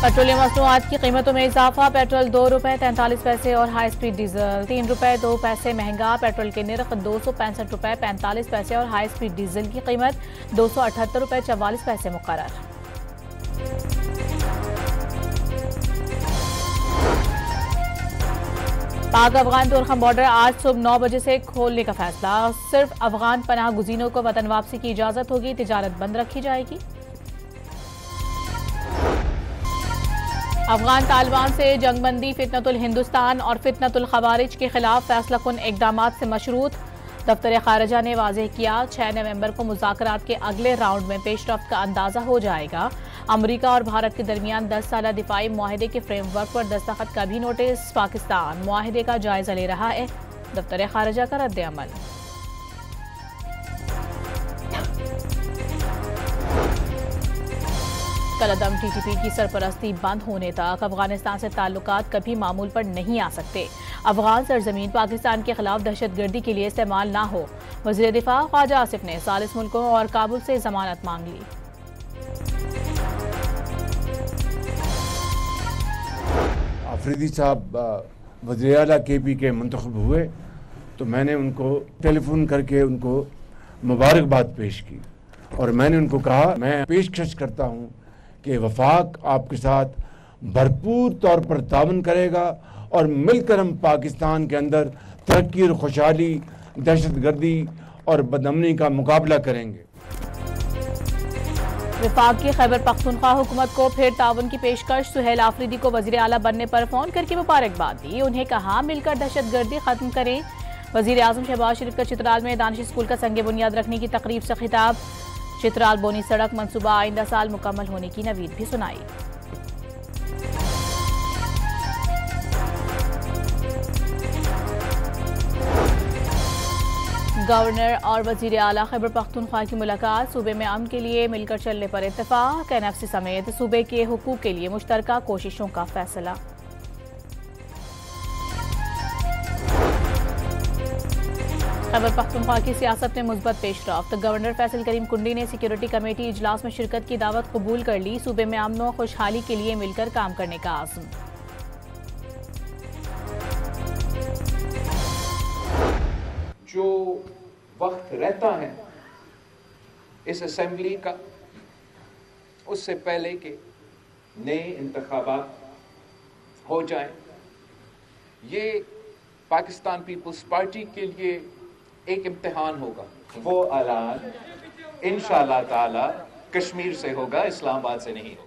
Petroleum मसनूआत की कीमतों में इजाफा। पेट्रोल ₹2.43 और हाई स्पीड डीजल ₹3.02 महंगा। पेट्रोल के नर्ख ₹265.45 और हाई स्पीड डीजल की कीमत ₹278.44 मुकर्रर। पाक अफगान तुरखम बॉर्डर आज सुबह 9 बजे से खोलने का फैसला। सिर्फ अफगान पनाह गुज़ीनों को वतन वापसी की इजाजत होगी। तिजारत बंद रखी जाएगी। अफगान तालिबान से जंगबंदी फितनतुल हिंदुस्तान और फितनतुल खवारिज के खिलाफ फैसला कुन इकदामात से मशरूत। दफ्तर खारजा ने वाज़ेह किया 6 नवंबर को मुज़ाकरात के अगले राउंड में पेशरफ्त का अंदाजा हो जाएगा। अमरीका और भारत के दरमियान 10 साला दिफाई मुआहदे के फ्रेमवर्क पर दस्तखत का भी नोटिस। पाकिस्तान मुआहदे का जायजा ले रहा है। दफ्तर खारजा का रद्द अमल। कलअदम TTP की सरपरस्ती बंद होने तक अफगानिस्तान से ताल्लुकात कभी मामूल पर नहीं आ सकते। अफगान सरजमीन पाकिस्तान के खिलाफ दहशतगर्दी के लिए इस्तेमाल ना हो। वज़ीर दिफा ख्वाजा आसिफ ने 40 मुल्कों और काबुल से जमानत मांग ली। आफरीदी साहब वज़ीर आला KP के मुंतखब हुए तो मैंने उनको टेलीफोन करके उनको मुबारकबाद पेश की और मैंने उनको कहा मैं पेशकश करता हूँ कि वफाक आपके साथ भरपूर तौर पर तावन करेगा और मिलकर हम पाकिस्तान के अंदर तरक्की और खुशहाली, दहशतगर्दी और बदअमनी का मुकाबला करेंगे। वफाक की खैबर पख्तूनख्वा हुकूमत को फिर ताउन की पेशकश। सुहेल आफरीदी को वजीर आला बनने पर फोन करके मुबारकबाद दी। उन्हें कहा मिलकर दहशतगर्दी खत्म करें। वजीर आजम शहबाज शरीफ का चित्राल में दानिश स्कूल का संग बुनियाद रखने की तकरीब से खिताब। चित्राल बोनी सड़क मंसूबा आइंदा साल मुकम्मल होने की नवीद भी सुनाई। गवर्नर और वजीर आला खैबर पख्तूनख्वा की मुलाकात। सूबे में अमन के लिए मिलकर चलने पर इत्तेफाक। NFC समेत सूबे के हुकूक के लिए मुश्तरका कोशिशों का फैसला। खैबर पख्तूनख्वा की सियासत में मुस्बत पेशरफ्त। गवर्नर फैसल करीम कुंडी ने सिक्योरिटी कमेटी इजलास में शिरकत की दावत कबूल कर ली। सूबे में अमन और खुशहाली के लिए मिलकर काम करने का आज़म। जो वक्त रहता है इस असेंबली का, उससे पहले के नए इंतखाबात हो जाएं, ये पाकिस्तान पीपल्स पार्टी के लिए एक इम्तिहान होगा। वो ऐलान इंशाअल्लाह ताला कश्मीर से होगा, इस्लामाबाद से नहीं होगा।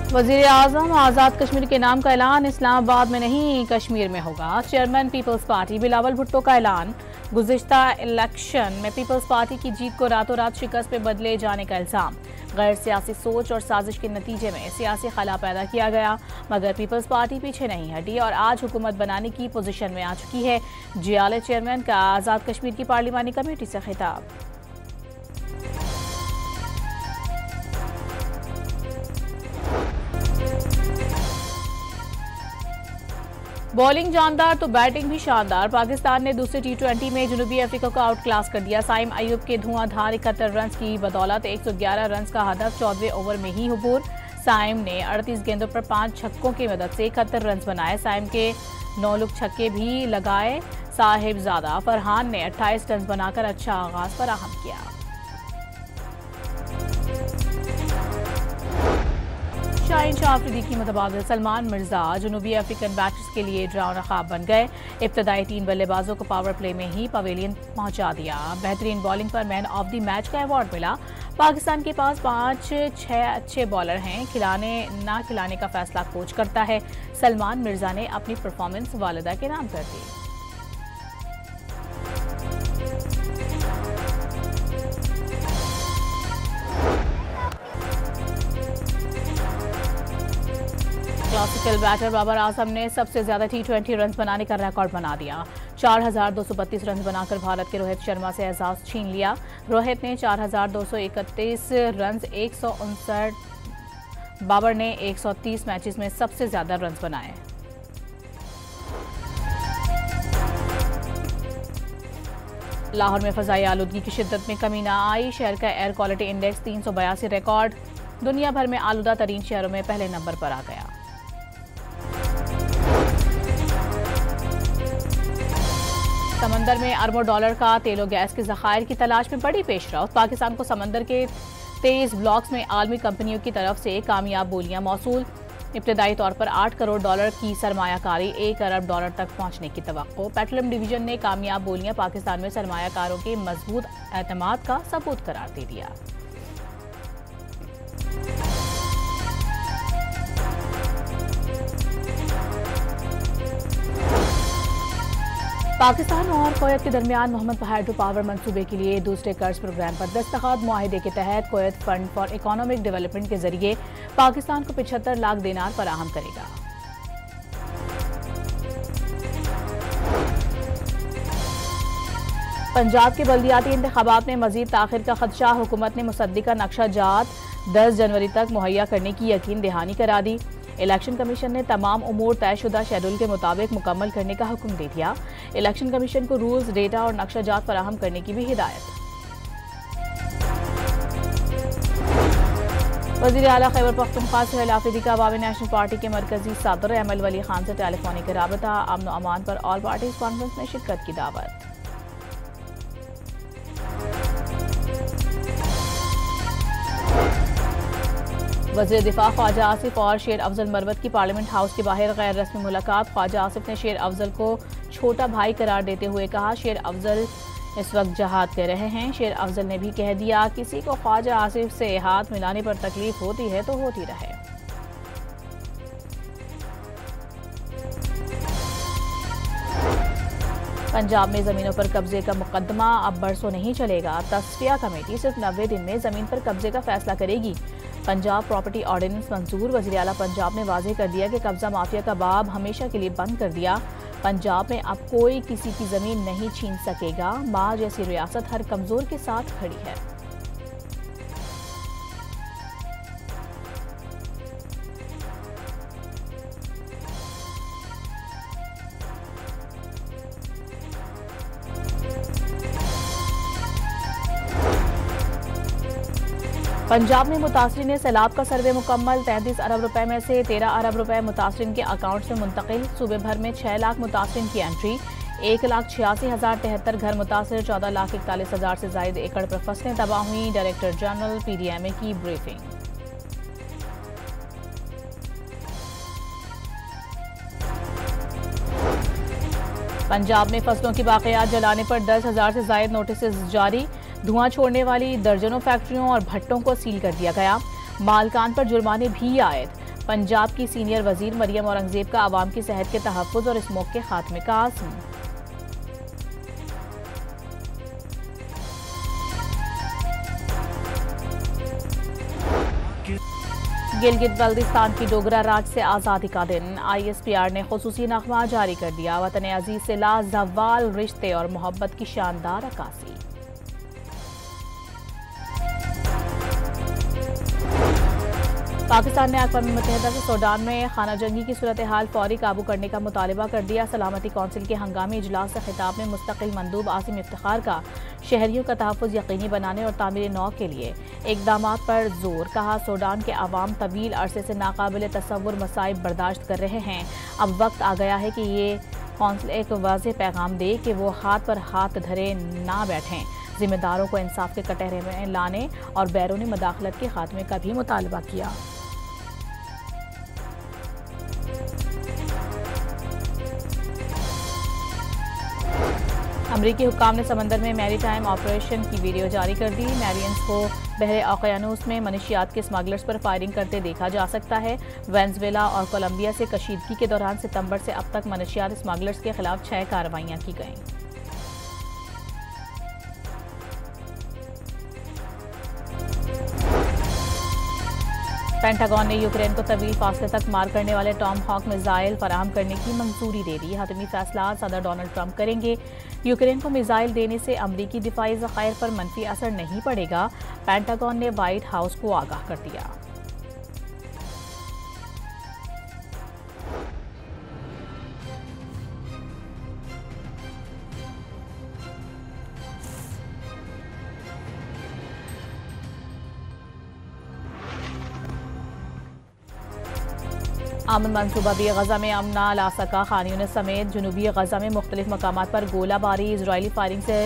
वज़ीर आज़म आज़ाद कश्मीर के नाम का ऐलान इस्लामाबाद में नहीं कश्मीर में होगा। चेयरमैन पीपल्स पार्टी बिलावल भुट्टो का ऐलान। गुज़िश्ता इलेक्शन में पीपल्स पार्टी की जीत को रातों रात शिकस्त पे बदले जाने का इल्ज़ाम। गैर सियासी सोच और साजिश के नतीजे में सियासी खला पैदा किया गया, मगर पीपल्स पार्टी पीछे नहीं हटी और आज हुकूमत बनाने की पोजीशन में आ चुकी है। जियाले चेयरमैन का आज़ाद कश्मीर की पार्लिमानी कमेटी से खिताब। बॉलिंग जानदार तो बैटिंग भी शानदार। पाकिस्तान ने दूसरे T20 में जनूबी अफ्रीका को आउट क्लास कर दिया। साइम अयूब के धुआंधार 71 रन की बदौलत 111 रन का हदफ 14वें ओवर में ही हुबूर। साइम ने 38 गेंदों पर 5 छक्कों की मदद से 71 रन बनाए। साइम के 9 लुक छक्के भी लगाए। साहिबजादा फरहान ने 28 रन बनाकर अच्छा आगाज फराहम किया। शाहीन शाह अफरीदी की मुतबादिल सलमान मिर्जा जनूबी अफ्रीकन बैटर्स के लिए डरावना ख्वाब बन गए। इब्तदाई 3 बल्लेबाजों को पावर प्ले में ही पवेलियन पहुंचा दिया। बेहतरीन बॉलिंग पर मैन ऑफ द मैच का अवार्ड मिला। पाकिस्तान के पास 5-6 अच्छे बॉलर हैं, खिलाने ना खिलाने का फैसला कोच करता है। सलमान मिर्जा ने अपनी परफॉर्मेंस वालिदा के नाम कर दी। क्लासिकल बैटर बाबर आजम ने सबसे ज्यादा T20 रन बनाने का रिकॉर्ड बना दिया। 4,232 रन बनाकर भारत के रोहित शर्मा से एजाज छीन लिया। रोहित ने 4,231 रन 159, बाबर ने 130 मैचेस में सबसे ज्यादा रन बनाए। लाहौर में फजाई आलूदगी की शिद्दत में कमी न आई। शहर का एयर क्वालिटी इंडेक्स 382 रिकॉर्ड। दुनिया भर में आलूदा तरीन शहरों में पहले नंबर पर आ गया। समंदर में अरबों डॉलर का तेल और गैस के ज़खायर की तलाश में बड़ी पेशरफ्त। पाकिस्तान को समंदर के 23 ब्लॉक्स में आलमी कंपनियों की तरफ से कामयाब बोलियां मौसूल। इब्तदाई तौर पर 8 करोड़ डॉलर की सरमायाकारी 1 अरब डॉलर तक पहुंचने की तवक्को। पेट्रोलियम डिवीजन ने कामयाब बोलियां पाकिस्तान में सरमायाकारों के मजबूत एतमाद का सबूत करार दे दिया। पाकिस्तान और कुवैत के दरमियान मोहम्मद हाइड्रो पावर मंसूबे के लिए दूसरे कर्ज प्रोग्राम पर दस्तखत। मुआहिदे के तहत Kuwait fund for economic development के जरिए पाकिस्तान को 75 लाख दिनार फराहम करेगा। पंजाब के बल्दियाती इंतखाबात में मजीद ताखिर का खदशा। हुकूमत ने मुसद्दिका नक्शा जात 10 जनवरी तक मुहैया करने की यकीन दहानी करा दी। इलेक्शन कमीशन ने तमाम उमूर तयशुदा शेड्यूल के मुताबिक मुकम्मल करने का हुक्म दे दिया। इलेक्शन कमीशन को रूल्स, डेटा और नक्शा जात फराहम करने की भी हिदायत। वज़ीर आला खैबर पख्तूनख्वा सुहेल आफरीदी का अवामी नेशनल पार्टी के मरकजी सदर एमएल वली खान से टेलीफोनिक राबता। अमन और अमान पर ऑल पार्टीज कॉन्फ्रेंस में शिरकत की दावत। वज़ीर दिफा ख्वाजा आसिफ और शेर अफजल मरवत की पार्लियामेंट हाउस के बाहर गैर रस्मी मुलाकात। ख्वाजा आसिफ ने शेर अफजल को छोटा भाई करार देते हुए कहा, शेर अफजल इस वक्त जहाद कर रहे हैं। शेर अफजल ने भी कह दिया, किसी को ख्वाजा आसिफ से हाथ मिलाने पर तकलीफ होती है तो होती रहे। पंजाब में जमीनों पर कब्जे का मुकदमा अब बरसों नहीं चलेगा। तस्फिया कमेटी सिर्फ 90 दिन में जमीन पर कब्जे का फैसला करेगी। पंजाब प्रॉपर्टी ऑर्डिनेंस मंजूर। वज़ीर आला पंजाब ने वाज़ेह कर दिया कि कब्जा माफिया का बाब हमेशा के लिए बंद कर दिया। पंजाब में अब कोई किसी की जमीन नहीं छीन सकेगा। माँ जैसी रियासत हर कमजोर के साथ खड़ी है। पंजाब में मुतासरीन सैलाब का सर्वे मुकम्मल। 33 अरब रुपए में से 13 अरब रुपए मुतासरीन के अकाउंट्स में मुंतकिल। सूबे भर में 6 लाख मुतासरीन की एंट्री। 1,86,073 घर मुतासर। 14,41,000 से जायद एकड़ पर फसलें तबाह हुई। डायरेक्टर जनरल PDMA की ब्रीफिंग। पंजाब में फसलों की बाक़ियात जलाने पर 10,000 से जायद नोटिस जारी। धुआं छोड़ने वाली दर्जनों फैक्ट्रियों और भट्टों को सील कर दिया गया। मालकान पर जुर्माने भी आयद। पंजाब की सीनियर वजीर मरियम औरंगजेब का आवाम की सेहत के तहफ़्फ़ुज़ और स्मोक के खात्मे का आज़म। गिलगित बल्दिस्तान की डोगरा राज से आज़ादी का दिन। ISPR ने खुसूसी नग़मा जारी कर दिया। वतन अजीज से लाज़वाल रिश्ते और मोहब्बत की शानदार अक्कासी। पाकिस्तान ने अक़वाम मुत्तहिदा से सूडान में खाना जंगी की सूरत हाल फौरी काबू करने का मुतालबा कर दिया। सलामती कौंसिल के हंगामी इजलास से खिताब में मुस्तकिल मंदूब आसिम इफ्तिखार का शहरियों का तहफ़्फ़ुज़ यकीनी बनाने और तामीर नौ के लिए इक़दामात पर जोर। कहा, सूडान के अवाम तवील अरसे से नाकाबिल तसव्वुर मसाइब बर्दाश्त कर रहे हैं। अब वक्त आ गया है कि ये कौंसिल एक वाज़ेह पैगाम दे कि वो हाथ पर हाथ धरे ना बैठें। जिम्मेदारों को इंसाफ के कटहरे में लाने और बैरूनी मदाखलत के खात्मे का भी मुतालबा किया। अमरीकी हुक्काम ने समंदर में मैरीटाइम ऑपरेशन की वीडियो जारी कर दी। मैरियंस को बहरे ओकियानूस में मनशियात के स्मगलर्स पर फायरिंग करते देखा जा सकता है। वेनेजुएला और कोलंबिया से कशीदगी के दौरान सितंबर से अब तक मनशियात स्मगलर्स के खिलाफ 6 कार्रवाइयां की गईं। पेंटागन ने यूक्रेन को तवील फासले तक मार करने वाले टॉम हॉक मिसाइल फराहम करने की मंजूरी दे दी। हतमी फैसला सदर डोनाल्ड ट्रंप करेंगे। यूक्रेन को मिसाइल देने से अमरीकी दिफाई ज़खायर पर मनफी असर नहीं पड़ेगा। पेंटागन ने व्हाइट हाउस को आगाह कर दिया। अमन मनसूबा भी गजा में अमन ना ला सका। खान यूनिस समेत जनूबी गजा में मुख्तलिफ मकामात पर गोलाबारी, इजरायली फायरिंग से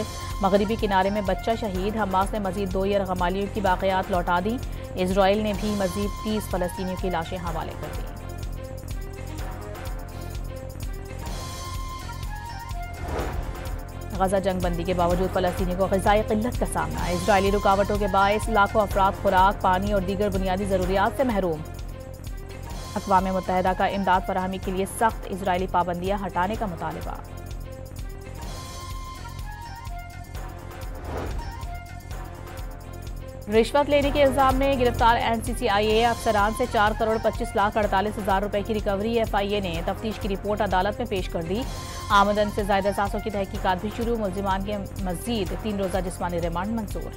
मगरबी किनारे में बच्चा शहीद। हमास ने मजीद 2 यरगमालियों की बाक़ियात लौटा दी। इजराइल ने भी मजीद 30 फलस्तीनियों की लाशें हवाले कर दी। गजा जंग बंदी के बावजूद फलस्तीनी को ग़िज़ाई क़िल्लत का सामना। इजरायली रुकावटों के बायस लाखों अफराद खुराक, पानी और दीगर बुनियादी ज़रूरियात से महरूम। अक़वाम मुत्तहिदा का इमदाद फराहमी के लिए सख्त इजरायली पाबंदियाँ हटाने का मुतालबा। रिश्वत लेने के इल्जाम में गिरफ्तार NCCIA अफसरान से 4 करोड़ 25 लाख 48 हज़ार रुपए की रिकवरी। FIA ने तफ्तीश की रिपोर्ट अदालत में पेश कर दी। आमदन से ज़ायद असासों की तहकीकात भी शुरू। मुल्जिमान के मज़ीद 3 रोज़ा जिस्मानी रिमांड मंजूर।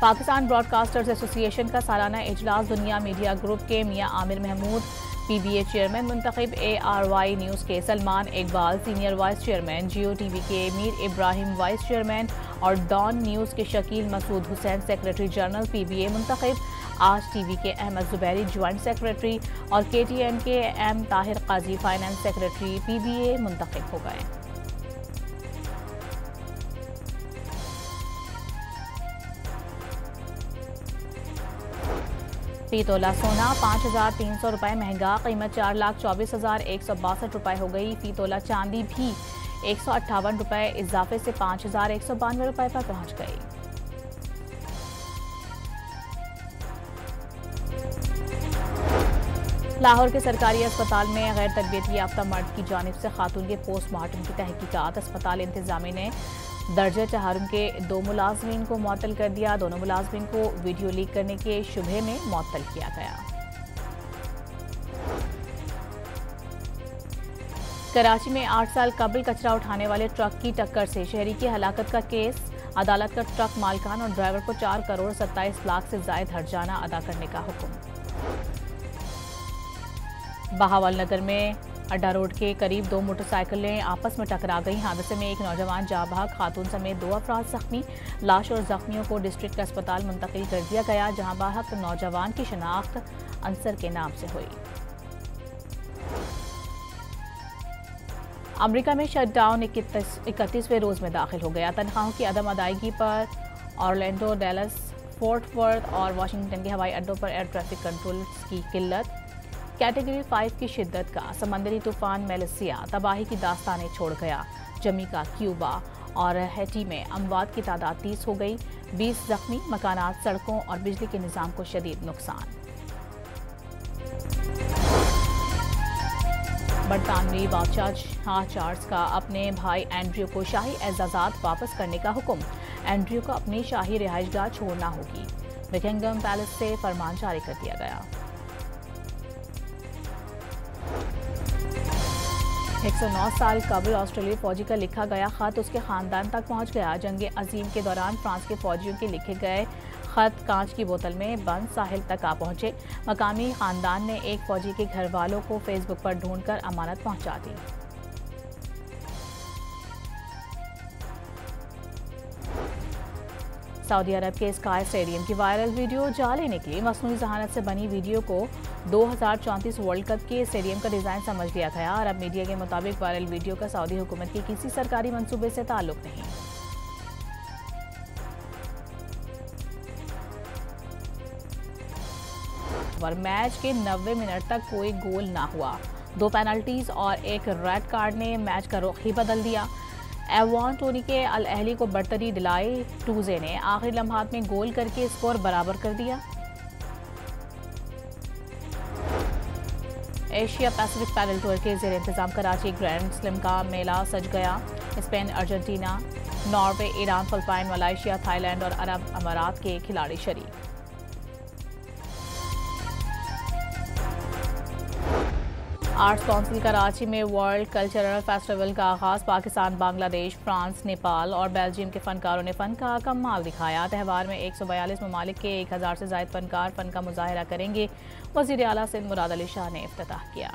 पाकिस्तान ब्रॉडकास्टर्स एसोसिएशन का सालाना इजलास दुनिया मीडिया ग्रुप के मियां आमिर महमूद PBA चेयरमैन मुंतखब, ARY न्यूज़ के Salman Iqbal senior vice chairman, Geo TV के मीर इब्राहिम वाइस चेयरमैन और डॉन न्यूज़ के Shakeel Masood Hussain secretary general PBA मुंतखब, आज TV के अहमद जुबैरी ज्वाइंट सेक्रेटरी और KTN के M Tahir Qazi finance secretary PBA मुंतखब हो गए। फी तोला सोना 5,300 रुपये महंगा, कीमत 4,24,162 रुपये हो गई। फी तोला चांदी भी 158 रुपये इजाफे से 5,192 रुपये पर पहुंच गई। लाहौर के सरकारी अस्पताल में गैर तरबियत याफ्ता मर्द की जानिब से खातून के पोस्टमार्टम की तहकीकात। अस्पताल इंतजामी ने दर्जे चहारुम के 2 मुलाजमीन को मुअत्तल कर दिया। दोनों मुलाजमीन को वीडियो लीक करने के शुबहे में मुअत्तल किया गया। कराची में 8 साल कबल कचरा उठाने वाले ट्रक की टक्कर से शहरी की हलाकत का केस। अदालत का ट्रक मालकान और ड्राइवर को 4 करोड़ 27 लाख से जायद हर्जाना अदा करने का हुक्म। बहावल नगर में अड्डा रोड के करीब 2 मोटरसाइकिलें आपस में टकरा गई। हादसे में एक नौजवान जाँ बहक, खातून समेत 2 अफराद जख्मी। लाश और जख्मियों को डिस्ट्रिक्ट अस्पताल मुंतकिल कर दिया गया, जहां बहक नौजवान की शनाख्त अंसर के नाम से हुई। अमेरिका में शटडाउन 31वें रोज में दाखिल हो गया। तनख्वाहों की अदम अदायगी पर ऑरलैंडो, डैलस, फोर्ट वर्थ और वाशिंगटन के हवाई अड्डों पर एयर ट्रैफिक कंट्रोल की किल्लत। कैटेगरी 5 की शिद्दत का समंदरी तूफान मेलिसिया तबाही की दास्तानें छोड़ गया। जमीका, क्यूबा और हैटी में अमवात की तादाद 30 हो गई। 20 जख्मी, मकानात, सड़कों और बिजली के निज़ाम को शदीद नुकसान। बरतानवी बादशाह चार्ल्स का अपने भाई एंड्रयू को शाही एजाज़ात वापस करने का हुक्म। एंड्रयू को अपनी शाही रिहाइशगाह छोड़ना होगी। बकिंगम पैलेस से फरमान जारी कर दिया गया। 109 साल कबल ऑस्ट्रेलियाई फौजी का लिखा गया खत उसके खानदान तक पहुंच गया। जंग अजीम के दौरान फ्रांस के फौजियों के लिखे गए खत कांच की बोतल में बंद साहिल तक आ पहुंचे। मकामी खानदान ने एक फौजी के घर वालों को फेसबुक पर ढूंढकर अमानत पहुंचा दी। सऊदी अरब के स्काई स्टेडियम की वायरल वीडियो जाली निकली। मसनूई जहानत से बनी वीडियो को 2034 वर्ल्ड कप के स्टेडियम का डिजाइन समझ लिया गया। अरब मीडिया के मुताबिक वायरल वीडियो का सऊदी हुकूमत के किसी सरकारी मंसूबे से ताल्लुक नहीं। और मैच के 90 मिनट तक कोई गोल ना हुआ। 2 पेनल्टीज और एक रेड कार्ड ने मैच का रुख ही बदल दिया। एवान टोनी के अल अहली को बढ़तरी दिलाई। टूजे ने आखिरी लम्हात में गोल करके स्कोर बराबर कर दिया। एशिया पैसिफिक पैडल टूर के ज़ेर इंतजाम कराची ग्रैंड स्लैम का मेला सज गया। Spain, Argentina, Norway, Iran, Philippine, Malaysia, Thailand और अरब अमारात के खिलाड़ी शरीक। आर्ट्स काउंसिल कराची में वर्ल्ड कल्चरल फेस्टिवल का आगाज। पाकिस्तान, बांग्लादेश, फ्रांस, नेपाल और बेल्जियम के फनकारों ने फन का कमाल दिखाया। त्यौहार में 142 ममालिक के 1000 से ज़ायद फनकार फन का मुजाहरा करेंगे। वज़ीर आला सिंध मुराद अली शाह ने इफ्तिताह किया।